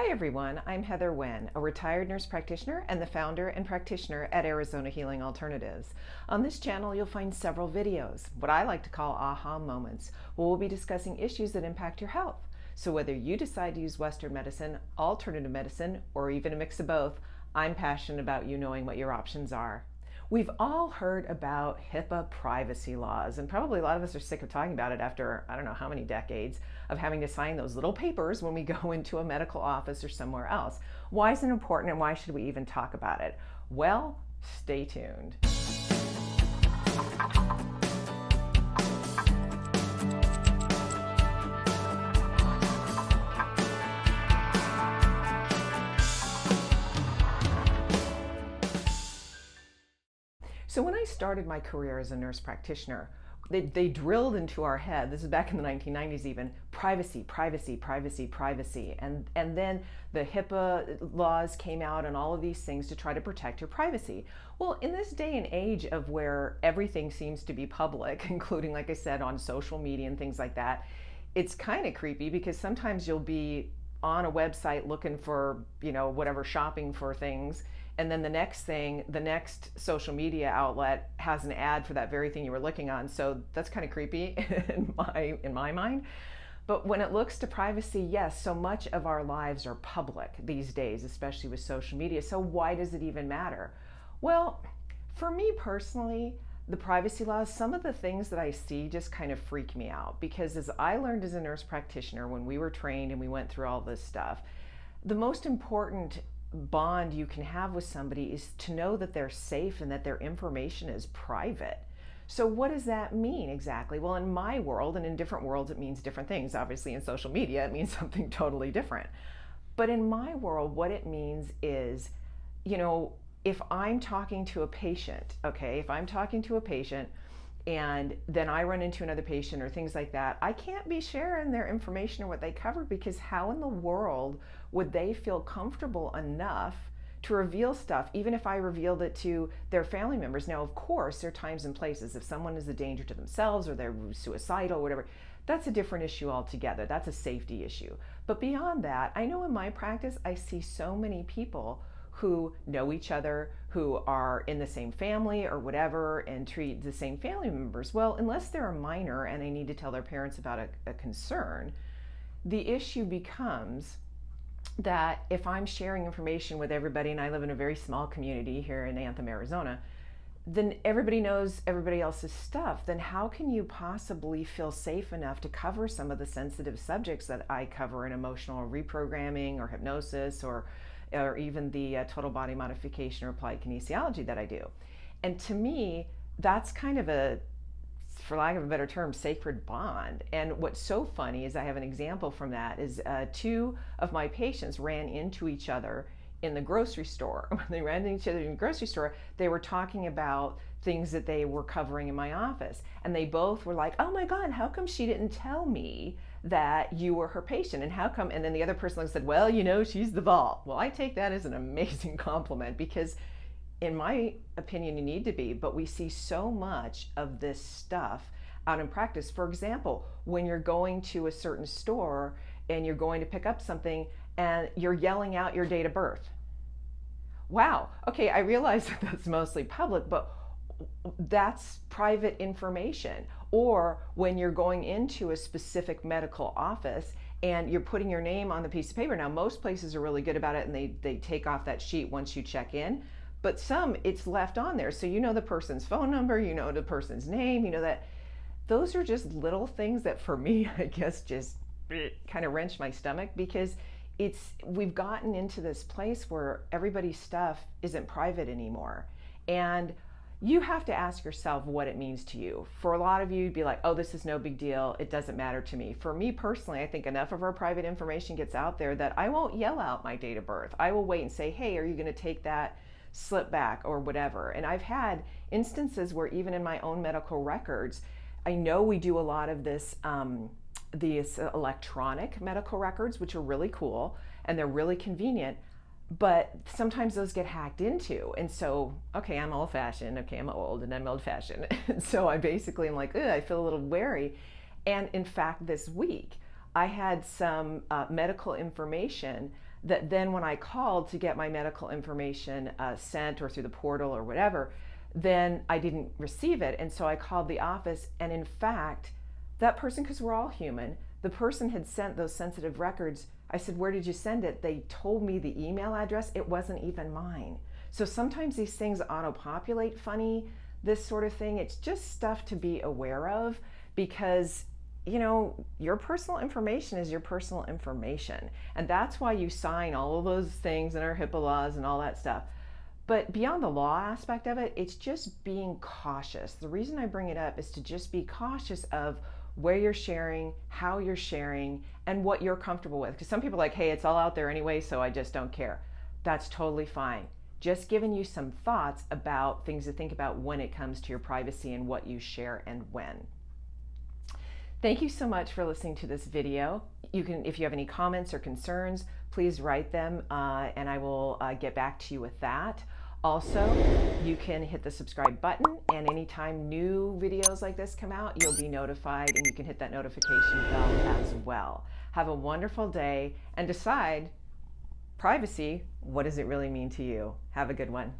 Hi everyone, I'm Heather Wen, a retired nurse practitioner and the founder and practitioner at Arizona Healing Alternatives. On this channel you'll find several videos, what I like to call aha moments, where we'll be discussing issues that impact your health. So whether you decide to use Western medicine, alternative medicine, or even a mix of both, I'm passionate about you knowing what your options are. We've all heard about HIPAA privacy laws, and probably a lot of us are sick of talking about it after I don't know how many decades of having to sign those little papers when we go into a medical office or somewhere else. Why is it important and why should we even talk about it? Well, stay tuned. So when I started my career as a nurse practitioner, they drilled into our head, this is back in the 1990s even, privacy, privacy, privacy, privacy. And then the HIPAA laws came out and all of these things to try to protect your privacy. Well, in this day and age of where everything seems to be public, including, like I said, on social media and things like that, it's kind of creepy because sometimes you'll be on a website looking for, whatever, shopping for things, and then the next social media outlet has an ad for that very thing you were looking on. So that's kind of creepy in my mind. But when it looks to privacy, yes, so much of our lives are public these days, especially with social media. So why does it even matter? Well, for me personally, the privacy laws, some of the things that I see just kind of freak me out, because as I learned as a nurse practitioner when we were trained and we went through all this stuff, the most important bond you can have with somebody is to know that they're safe and that their information is private. So what does that mean exactly? Well, in my world and in different worlds, it means different things. Obviously in social media, it means something totally different. But in my world, what it means is, if I'm talking to a patient, if I'm talking to a patient and then I run into another patient or things like that, I can't be sharing their information or what they covered, because how in the world would they feel comfortable enough to reveal stuff, even if I revealed it to their family members? Now, of course, there are times and places if someone is a danger to themselves or they're suicidal, whatever, that's a different issue altogether. That's a safety issue. But beyond that, I know in my practice, I see so many people who know each other, who are in the same family or whatever, and treat the same family members. Well, unless they're a minor and they need to tell their parents about a concern, the issue becomes that if I'm sharing information with everybody, and I live in a very small community here in Anthem, Arizona, then everybody knows everybody else's stuff. Then how can you possibly feel safe enough to cover some of the sensitive subjects that I cover in emotional reprogramming or hypnosis or even the Total Body Modification or applied kinesiology that I do? And to me, that's kind of a, for lack of a better term, sacred bond. And what's so funny is I have an example from that is two of my patients ran into each other in the grocery store. When they ran into each other in the grocery store, they were talking about things that they were covering in my office. And they both were like, oh my God, how come she didn't tell me that you were her patient? And how come? And then the other person said, well, she's the vault. Well, I take that as an amazing compliment, because in my opinion, you need to be, but we see so much of this stuff out in practice. For example, when you're going to a certain store and you're going to pick up something and you're yelling out your date of birth. Wow, okay, I realize that that's mostly public, but that's private information. Or when you're going into a specific medical office and you're putting your name on the piece of paper. Now, most places are really good about it and they take off that sheet once you check in, but some it's left on there. So the person's phone number, the person's name, that. Those are just little things that for me, I guess, just kind of wrench my stomach, because we've gotten into this place where everybody's stuff isn't private anymore. And you have to ask yourself what it means to you. For a lot of you, you'd be like, oh, this is no big deal. It doesn't matter to me. For me personally, I think enough of our private information gets out there that I won't yell out my date of birth. I will wait and say, hey, are you going to take that slip back or whatever? And I've had instances where even in my own medical records, I know we do a lot of this, these electronic medical records, which are really cool and they're really convenient, but sometimes those get hacked into. And so, okay, I'm old fashioned. Okay, I'm old and I'm old fashioned. And so I basically am like, I feel a little wary. And in fact, this week, I had some medical information that then when I called to get my medical information sent or through the portal or whatever, then I didn't receive it. And so I called the office, and in fact, that person, because we're all human, the person had sent those sensitive records. I said, where did you send it? They told me the email address. It wasn't even mine. So sometimes these things auto-populate funny, this sort of thing. It's just stuff to be aware of, because you know, your personal information is your personal information. And that's why you sign all of those things in our HIPAA laws and all that stuff. But beyond the law aspect of it, it's just being cautious. The reason I bring it up is to just be cautious of where you're sharing, how you're sharing, and what you're comfortable with. Because some people are like, hey, it's all out there anyway, so I just don't care. That's totally fine. Just giving you some thoughts about things to think about when it comes to your privacy and what you share and when. Thank you so much for listening to this video. You can, if you have any comments or concerns, please write them and I will get back to you with that. Also, you can hit the subscribe button, and anytime new videos like this come out, you'll be notified, and you can hit that notification bell as well. Have a wonderful day, and decide, privacy, what does it really mean to you? Have a good one.